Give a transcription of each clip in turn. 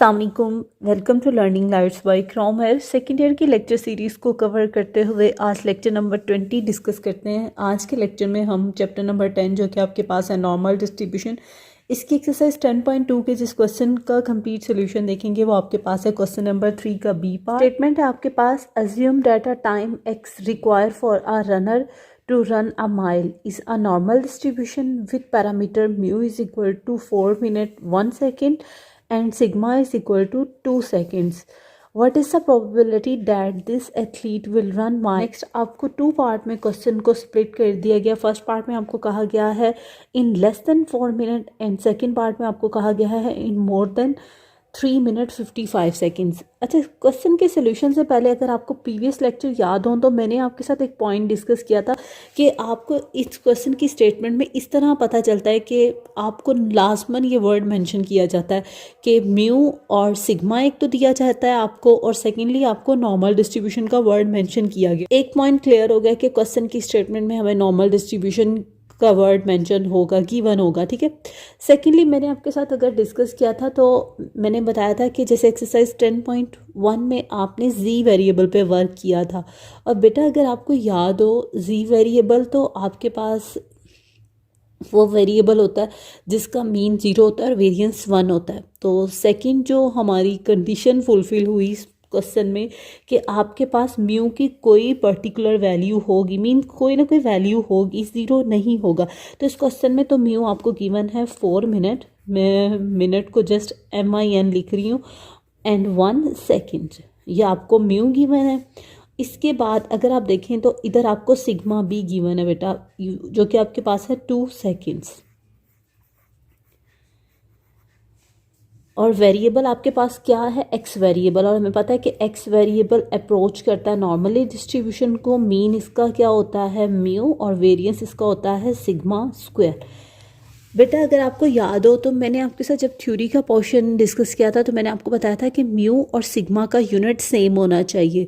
अस्सलामुअलैकुम, welcome to Learning Lights by Chrome है। Second year की लेक्चर सीरीज़ को कवर करते हुए आज लेक्चर नंबर 20 डिस्कस करते हैं। आज के लेक्चर में हम चैप्टर नंबर 10 जो कि आपके पास है नॉर्मल डिस्ट्रीब्यूशन, इसकी एक्सरसाइज 10.2 के जिस क्वेश्चन का कंप्लीट सोल्यूशन देखेंगे वो आपके पास है क्वेश्चन नंबर 3 का बी पार्ट। स्टेटमेंट है आपके पास, assume that a time X require for a runner to run a mile is a normal distribution with parameter mu is equal to 4 minute 1 second and sigma is equal to 2 seconds. What is the probability that this athlete will run mile? Next आपको 2 part में question को split कर दिया गया। First part में आपको कहा गया है in less than 4 minute and second part में आपको कहा गया है in more than 3 minute 55 seconds. अच्छा, क्वेश्चन के सोल्यूशन से पहले अगर आपको प्रीवियस लेक्चर याद हो तो मैंने आपके साथ एक पॉइंट डिस्कस किया था कि आपको इस क्वेश्चन की स्टेटमेंट में इस तरह पता चलता है कि आपको लाजमन ये वर्ड मेंशन किया जाता है कि म्यू और सिग्मा एक तो दिया जाता है आपको, और सेकेंडली आपको नॉर्मल डिस्ट्रीब्यूशन का वर्ड मेंशन किया गया। एक पॉइंट क्लियर हो गया कि क्वेश्चन की स्टेटमेंट में हमें नॉर्मल डिस्ट्रीब्यूशन का वर्ड मेंशन होगा, गिवन होगा, ठीक है। सेकेंडली मैंने आपके साथ अगर डिस्कस किया था तो मैंने बताया था कि जैसे एक्सरसाइज 10.1 में आपने जी वेरिएबल पे वर्क किया था, और बेटा अगर आपको याद हो जी वेरिएबल तो आपके पास वो वेरिएबल होता है जिसका मीन 0 होता है और वेरिएंस 1 होता है। तो सेकंड जो हमारी कंडीशन फुलफिल हुई क्वेश्चन में कि आपके पास म्यू की कोई पर्टिकुलर वैल्यू होगी, मीन कोई ना कोई वैल्यू होगी, 0 नहीं होगा। तो इस क्वेश्चन में तो म्यू आपको गिवन है 4 मिनट, मैं मिनट को जस्ट MIN लिख रही हूँ, एंड 1 सेकेंड, ये आपको म्यू गिवन है। इसके बाद अगर आप देखें तो इधर आपको सिग्मा भी गिवन है बेटा, जो कि आपके पास है 2 सेकेंड्स, और वेरिएबल आपके पास क्या है, एक्स वेरिएबल, और हमें पता है कि एक्स वेरिएबल अप्रोच करता है नॉर्मली डिस्ट्रीब्यूशन को। मीन इसका क्या होता है म्यू, और वेरिएंस इसका होता है सिग्मा स्क्वायर। बेटा अगर आपको याद हो तो मैंने आपके साथ जब थ्योरी का पोर्शन डिस्कस किया था तो मैंने आपको बताया था कि म्यू और सिग्मा का यूनिट सेम होना चाहिए।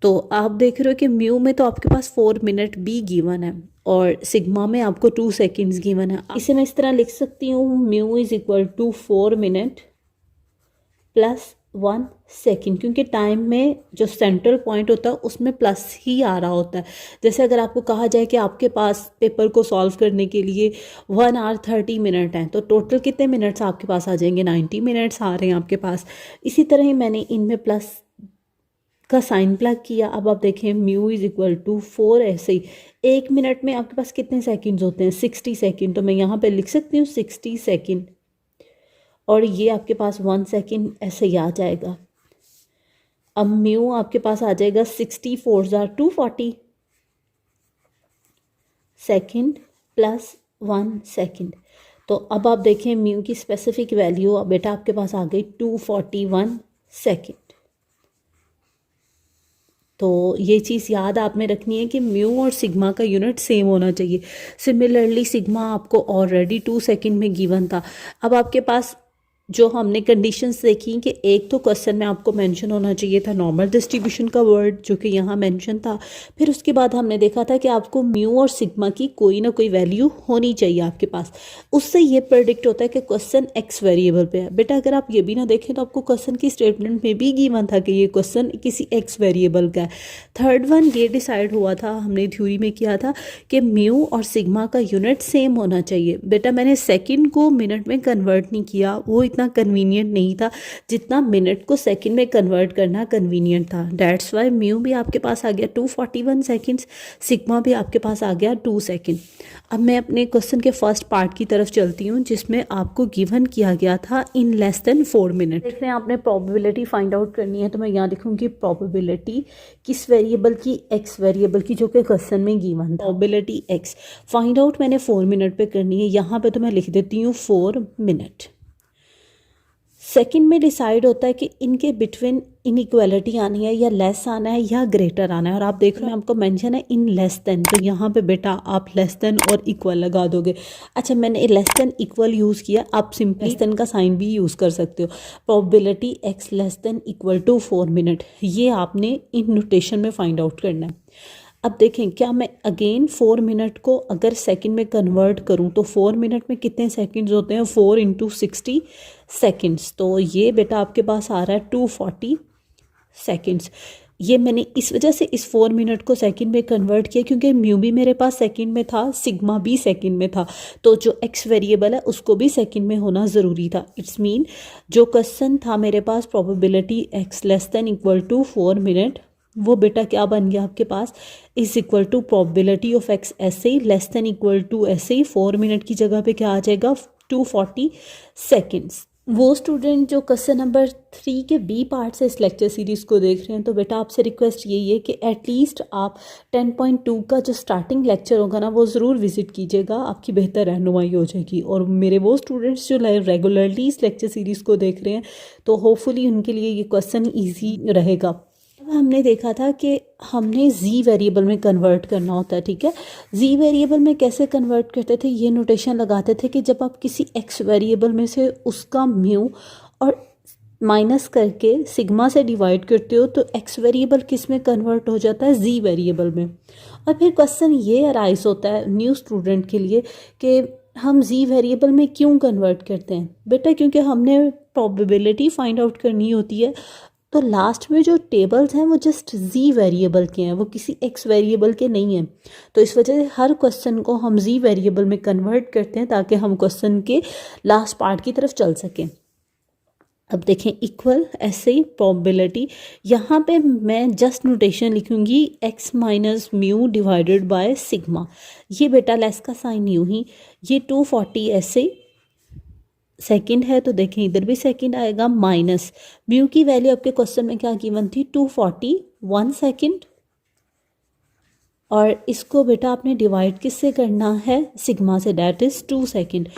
तो आप देख रहे हो कि म्यू में तो आपके पास 4 मिनट भी गिवन है और सिग्मा में आपको 2 सेकेंड्स गिवन है। इसे मैं इस तरह लिख सकती हूँ, mu is equal to 4 minute plus 1 second, क्योंकि टाइम में जो सेंट्रल पॉइंट होता है उसमें प्लस ही आ रहा होता है। जैसे अगर आपको कहा जाए कि आपके पास पेपर को सॉल्व करने के लिए 1 आवर 30 मिनट हैं, तो टोटल कितने मिनट्स आपके पास आ जाएंगे, 90 मिनट्स आ रहे हैं आपके पास। इसी तरह ही मैंने इनमें प्लस का साइन प्लग किया। अब आप देखें म्यू इज इक्वल टू 4, ऐसे ही 1 मिनट में आपके पास कितने सेकेंड्स होते हैं, 60 सेकेंड, तो मैं यहाँ पे लिख सकती हूँ 60 सेकेंड, और ये आपके पास 1 सेकेंड ऐसे ही आ जाएगा। अब म्यू आपके पास आ जाएगा 60 4 240 सेकेंड प्लस 1 सेकेंड। तो अब आप देखें म्यू की स्पेसिफिक वैल्यू बेटा आपके पास आ गई 241 सेकेंड। तो ये चीज़ याद आपने रखनी है कि म्यू और सिग्मा का यूनिट सेम होना चाहिए। सिमिलरली सिग्मा आपको ऑलरेडी 2 सेकेंड में गिवन था। अब आपके पास जो हमने कंडीशंस देखी कि एक तो क्वेश्चन में आपको मेंशन होना चाहिए था नॉर्मल डिस्ट्रीब्यूशन का वर्ड, जो कि यहाँ मेंशन था। फिर उसके बाद हमने देखा था कि आपको म्यू और सिग्मा की कोई ना कोई वैल्यू होनी चाहिए आपके पास। उससे ये प्रेडिक्ट होता है कि क्वेश्चन एक्स वेरिएबल पे है। बेटा अगर आप ये भी ना देखें तो आपको क्वेश्चन की स्टेटमेंट में भी गिवन था कि ये क्वेश्चन किसी एक्स वेरिएबल का है। थर्ड वन ये डिसाइड हुआ था, हमने थ्योरी में किया था कि म्यू और सिग्मा का यूनिट सेम होना चाहिए। बेटा मैंने सेकेंड को मिनट में कन्वर्ट नहीं किया, वो इतना कन्वीनियंट नहीं था जितना मिनट को सेकंड में कन्वर्ट करना कन्वीनियंट था। दैट्स वाई म्यू भी आपके पास आ गया 241 सेकंड्स, सिग्मा भी आपके पास आ गया 2 सेकंड। अब मैं अपने क्वेश्चन के फर्स्ट पार्ट की तरफ चलती हूँ जिसमें आपको गिवन किया गया था इन लेस देन 4 मिनट। देख रहे हैं आपने प्रोबेबिलिटी फाइंड आउट करनी है, तो मैं यहाँ लिखूँगी प्रोबेबिलिटी किस वेरिएबल की, एक्स वेरिएबल की, जो कि क्वेश्चन में गिवन था। प्रोबेबिलिटी एक्स फाइंड आउट मैंने 4 मिनट पे करनी है। यहाँ पे तो मैं लिख देती हूँ 4 मिनट। सेकंड में डिसाइड होता है कि इनके बिटवीन इनइक्वालिटी आनी है या लेस आना है या ग्रेटर आना है, और आप देख रहे हैं आपको मेंशन है इन लेस देन, तो यहाँ पे बेटा आप लेस देन और इक्वल लगा दोगे। अच्छा मैंने लेस देन इक्वल यूज़ किया, आप सिंपली लेस देन का साइन भी यूज़ कर सकते हो। Probability X less than equal to 4 minute, ये आपने इन नोटेशन में फाइंड आउट करना है। अब देखें क्या मैं अगेन 4 मिनट को अगर सेकंड में कन्वर्ट करूं तो 4 मिनट में कितने सेकंड्स होते हैं, 4 × 60 सेकंड्स। तो ये बेटा आपके पास आ रहा है 240 सेकंड्स। ये मैंने इस वजह से इस 4 मिनट को सेकंड में कन्वर्ट किया क्योंकि म्यू भी मेरे पास सेकंड में था, सिग्मा भी सेकंड में था, तो जो एक्स वेरिएबल है उसको भी सेकंड में होना ज़रूरी था। इट्स मीन जो क्वेश्चन था मेरे पास probability X less than equal to 4 minute, वो बेटा क्या बन गया आपके पास, is equal to probability of X ऐसे ही लेस देन इक्वल टू ऐसे ही 4 मिनट की जगह पे क्या आ जाएगा 240 सेकेंड्स। वो स्टूडेंट जो क्वेश्चन नंबर 3 के बी पार्ट से इस लेक्चर सीरीज़ को देख रहे हैं, तो बेटा आपसे रिक्वेस्ट यही है कि एटलीस्ट आप 10.2 का जो स्टार्टिंग लेक्चर होगा ना वो ज़रूर विजिट कीजिएगा, आपकी बेहतर रहनुमाई हो जाएगी। और मेरे वो स्टूडेंट्स जो रेगुलरली इस लेक्चर सीरीज़ को देख रहे हैं तो होपफुली उनके लिए ये क्वेश्चन ईजी रहेगा। हमने देखा था कि हमने जी वेरिएबल में कन्वर्ट करना होता है, ठीक है। जी वेरिएबल में कैसे कन्वर्ट करते थे, ये नोटेशन लगाते थे कि जब आप किसी एक्स वेरिएबल में से उसका म्यू और माइनस करके सिग्मा से डिवाइड करते हो तो एक्स वेरिएबल किस में कन्वर्ट हो जाता है, जी वेरिएबल में। और फिर क्वेश्चन ये अराइज होता है न्यू स्टूडेंट के लिए कि हम जी वेरिएबल में क्यों कन्वर्ट करते हैं बेटा, क्योंकि हमने प्रोबेबिलिटी फाइंड आउट करनी होती है। तो लास्ट में जो टेबल्स हैं वो जस्ट जी वेरिएबल के हैं, वो किसी एक्स वेरिएबल के नहीं हैं। तो इस वजह से हर क्वेश्चन को हम जी वेरिएबल में कन्वर्ट करते हैं ताकि हम क्वेश्चन के लास्ट पार्ट की तरफ चल सकें। अब देखें इक्वल ऐसे ही प्रोबेबिलिटी, यहाँ पे मैं जस्ट नोटेशन लिखूंगी x minus mu divided by sigma. ये बेटा लेस का साइन यूँ ही, ये 240 ऐसे सेकंड है तो देखें इधर भी सेकंड आएगा, माइनस म्यू की वैल्यू आपके क्वेश्चन में क्या गिवन थी 241 सेकंड, और इसको बेटा आपने डिवाइड किससे करना है, सिग्मा से, डैट इज़ 2 सेकंड।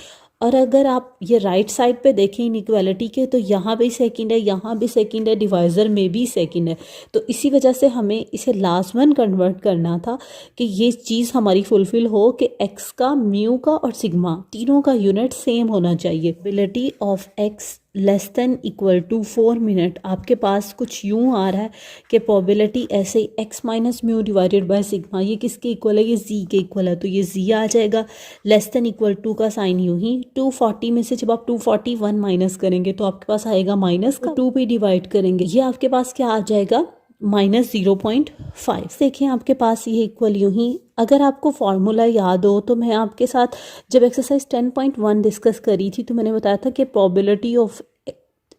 और अगर आप ये राइट साइड पे देखें इनइक्वालिटी के तो यहाँ भी सेकंड है, यहाँ भी सेकंड है, डिवाइज़र में भी सेकंड है। तो इसी वजह से हमें इसे लास्ट वन कन्वर्ट करना था कि ये चीज़ हमारी फुलफिल हो कि एक्स का, म्यू का और सिग्मा तीनों का यूनिट सेम होना चाहिए। Probability of X less than equal to 4 minute आपके पास कुछ यूँ आ रहा है कि प्रोबेबिलिटी ऐसे ही X minus mu divided by sigma, ये किसके इक्वल है, ये जी के इक्वल है, तो ये जी आ जाएगा। लेस देन इक्वल टू का साइन यूँ ही, 240 में से जब आप 241 माइनस करेंगे तो आपके पास आएगा माइनस का, 2 पे डिवाइड करेंगे ये आपके पास क्या आ जाएगा -0.5। देखें आपके पास ये इक्वल यूँ ही, अगर आपको फार्मूला याद हो तो मैं आपके साथ जब एक्सरसाइज 10.1 डिस्कस करी थी तो मैंने बताया था कि प्रोबेबिलिटी ऑफ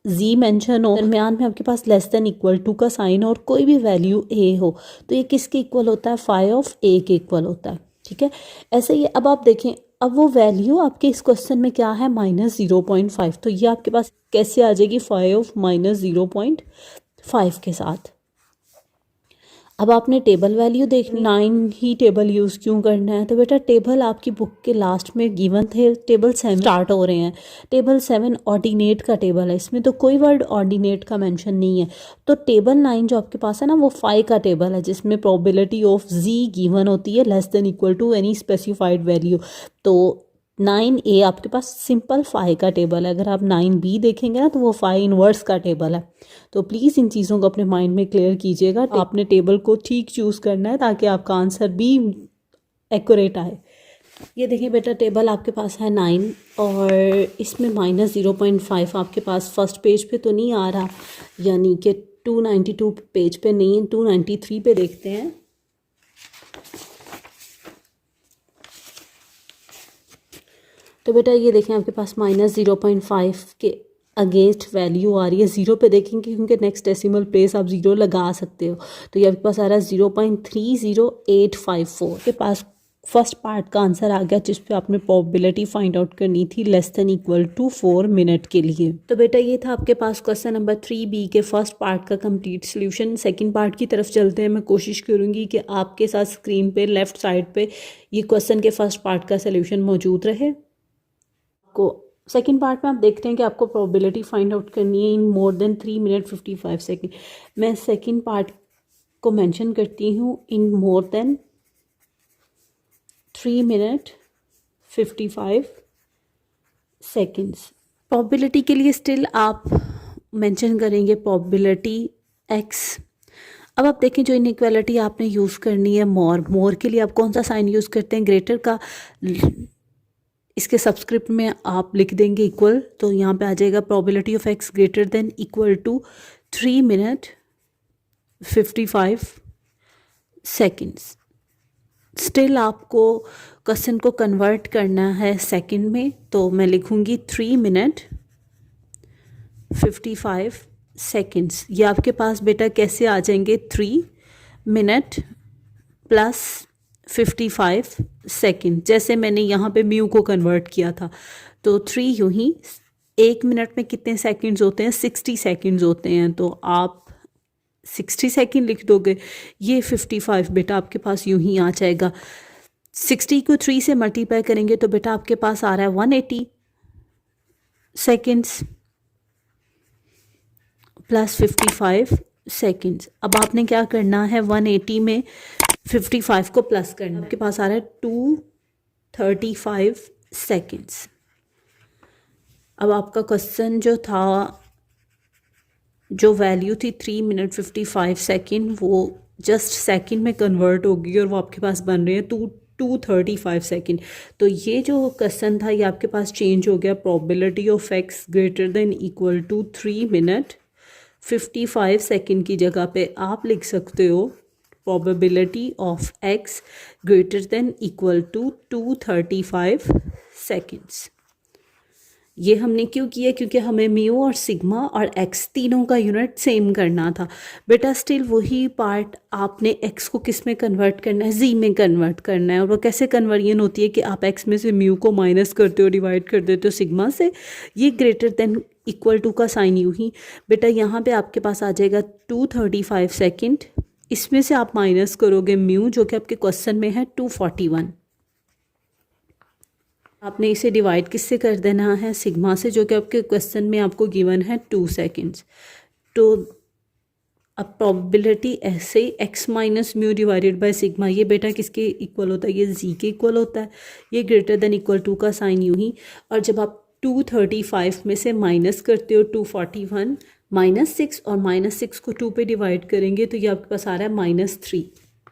जी मेंशन हो, दरमियान में आपके पास लेस देन इक्वल टू का साइन और कोई भी वैल्यू ए हो तो ये किसके इक्वल होता है, फाई ऑफ ए के इक्वल होता है, ठीक है। ऐसे ही अब आप देखें, अब वो वैल्यू आपके इस क्वेश्चन में क्या है, -0.5, तो ये आपके पास कैसे आ जाएगी, फाई ऑफ -0.5 के साथ। अब आपने टेबल वैल्यू देखनी, 9 ही टेबल यूज़ क्यों करना है, तो बेटा टेबल आपकी बुक के लास्ट में गिवन थे, टेबल 7 स्टार्ट हो रहे हैं। टेबल 7 ऑर्डिनेट का टेबल है, इसमें तो कोई वर्ड ऑर्डिनेट का मेंशन नहीं है। तो टेबल 9 जो आपके पास है ना वो फाई का टेबल है जिसमें प्रोबेबिलिटी ऑफ जी गिवन होती है less than equal to any specified value. तो 9A आपके पास सिंपल फाई का टेबल है, अगर आप 9B देखेंगे ना तो वो फाई इनवर्स का टेबल है। तो प्लीज़ इन चीज़ों को अपने माइंड में क्लियर कीजिएगा, आपने टेबल को ठीक चूज़ करना है ताकि आपका आंसर भी एक्यूरेट आए। ये देखिए बेटा टेबल आपके पास है 9 और इसमें -0.5 आपके पास फर्स्ट पेज पे तो नहीं आ रहा, यानी कि 292 पेज पे नहीं, 293 पे देखते हैं। तो बेटा ये देखें आपके पास -0.5 के अगेंस्ट वैल्यू आ रही है, ज़ीरो पे देखेंगे क्योंकि नेक्स्ट डेसिमल प्लेस आप ज़ीरो लगा सकते हो। तो ये आपके पास आ रहा है 0.30854 के पास फर्स्ट पार्ट का आंसर आ गया जिस पे आपने प्रोबेबिलिटी फाइंड आउट करनी थी less than equal to 4 minute के लिए। तो बेटा ये था आपके पास क्वेश्चन नंबर 3B के फर्स्ट पार्ट का कंप्लीट सोल्यूशन। सेकंड पार्ट की तरफ चलते हैं। मैं कोशिश करूंगी कि आपके साथ स्क्रीन पे लेफ्ट साइड पे ये क्वेश्चन के फर्स्ट पार्ट का सोल्यूशन मौजूद रहे। को सेकेंड पार्ट में आप देखते हैं कि आपको प्रोबेबिलिटी फाइंड आउट करनी है in more than 3 minute 55 second. मैं सेकेंड पार्ट को मेंशन करती हूँ in more than 3 minute 55 seconds. Probability के लिए स्टिल आप मेंशन करेंगे प्रोबेबिलिटी एक्स। अब आप देखें जो इनइक्वालिटी आपने यूज़ करनी है मोर के लिए आप कौन सा साइन यूज़ करते हैं, ग्रेटर का इसके सबस्क्रिप्ट में आप लिख देंगे इक्वल, तो यहाँ पे आ जाएगा probability of X greater than equal to 3 minute 55 seconds. Still आपको क्वेश्चन को कन्वर्ट करना है सेकंड में, तो मैं लिखूँगी 3 मिनट 55 सेकेंड्स। ये आपके पास बेटा कैसे आ जाएंगे, 3 मिनट प्लस 55 सेकेंड, जैसे मैंने यहाँ पे म्यू को कन्वर्ट किया था। तो 3 यूँ ही, 1 मिनट में कितने सेकेंड्स होते हैं, 60 सेकेंड्स होते हैं, तो आप 60 सेकेंड लिख दोगे। ये 55 बेटा आपके पास यूँ ही आ जाएगा। 60 को 3 से मल्टीप्लाई करेंगे तो बेटा आपके पास आ रहा है 180 सेकेंड्स प्लस 55 सेकेंड्स। अब आपने क्या करना है, 180 में 55 को प्लस करना। आपके पास आ रहा है 235 सेकेंड्स। अब आपका क्वेश्चन जो था, जो वैल्यू थी 3 मिनट 55 सेकेंड, वो जस्ट सेकेंड में कन्वर्ट होगी और वो आपके पास बन रहे हैं 235 सेकेंड। तो ये जो क्वेश्चन था ये आपके पास चेंज हो गया। Probability of X greater than equal to 3 minute 55 second की जगह पे आप लिख सकते हो probability of X greater than equal to 235 seconds. ये हमने क्यों किया, क्योंकि हमें म्यू और सिग्मा और एक्स तीनों का यूनिट सेम करना था। बेटा स्टिल वही पार्ट आपने एक्स को किस में कन्वर्ट करना है, जी में कन्वर्ट करना है। और वो कैसे कन्वर्जन होती है कि आप एक्स में से म्यू को माइनस करते हो, डिवाइड कर देते हो सिग्मा से। ये ग्रेटर देन इक्वल टू का साइन यूँ ही बेटा यहाँ पे आपके पास आ जाएगा 235 सेकेंड। इसमें से आप माइनस करोगे म्यू जो कि आपके क्वेश्चन में है 241। आपने इसे डिवाइड किससे कर देना है, सिग्मा से, जो कि आपके क्वेश्चन में आपको गिवन है 2 सेकेंड्स। तो अब प्रोबेबिलिटी ऐसे ही X minus mu divided by sigma, ये बेटा किसके इक्वल होता है, ये जी के इक्वल होता है। ये ग्रेटर देन इक्वल टू का साइन यूँ ही। और जब आप 235 में से माइनस करते हो 241, -6 और -6 को 2 पे डिवाइड करेंगे तो ये आपके पास आ रहा है -3।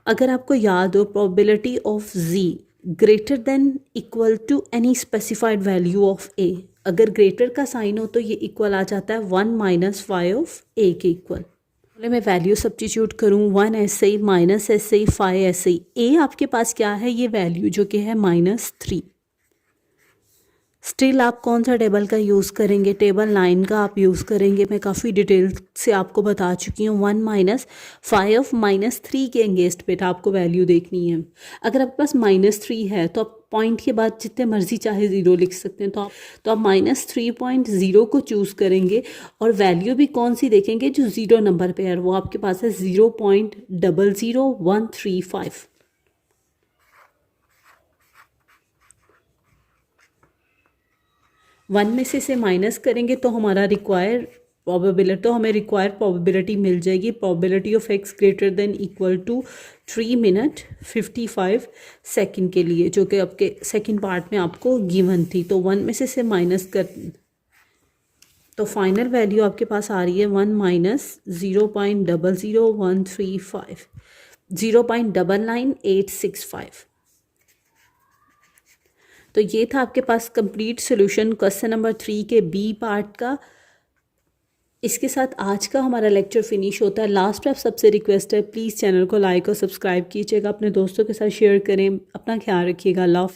अगर आपको याद हो, probability of Z greater than equal to any specified value of A, अगर ग्रेटर का साइन हो तो ये इक्वल आ जाता है 1 - फाइव ऑफ ए के इक्वल। पहले मैं वैल्यू सब्स्टिट्यूट करूँ, 1 ऐसे ही, माइनस ऐसे ही, 5 ऐसे ही। ए आपके पास क्या है, ये वैल्यू जो कि है -3। स्टिल आप कौन सा टेबल का यूज़ करेंगे, टेबल 9 का आप यूज़ करेंगे। मैं काफ़ी डिटेल से आपको बता चुकी हूँ। 1 - फाइव ऑफ -3 के अगेंस्ट बेटा आपको वैल्यू देखनी है। अगर आपके पास -3 है तो आप पॉइंट के बाद जितने मर्जी चाहे 0 लिख सकते हैं। तो आप -3.0 को चूज़ करेंगे और वैल्यू भी कौन सी देखेंगे, जो 0 नंबर पे है। वो आपके पास है 0.00135। 1 में से इसे माइनस करेंगे तो हमारा रिक्वायर प्रोबेबिलिटी, तो हमें रिक्वायर प्रोबेबिलिटी मिल जाएगी। Probability of X greater than equal to 3 minute 55 second के लिए, जो कि आपके सेकेंड पार्ट में आपको गिवन थी। तो 1 में से इसे माइनस कर, तो फाइनल वैल्यू आपके पास आ रही है 1 - 0.00135, 0.99865। तो ये था आपके पास कंप्लीट सॉल्यूशन क्वेश्चन नंबर 3 के बी पार्ट का। इसके साथ आज का हमारा लेक्चर फिनिश होता है। लास्ट में आप सबसे रिक्वेस्ट है, प्लीज़ चैनल को लाइक और सब्सक्राइब कीजिएगा, अपने दोस्तों के साथ शेयर करें। अपना ख्याल रखिएगा। अल्लाह।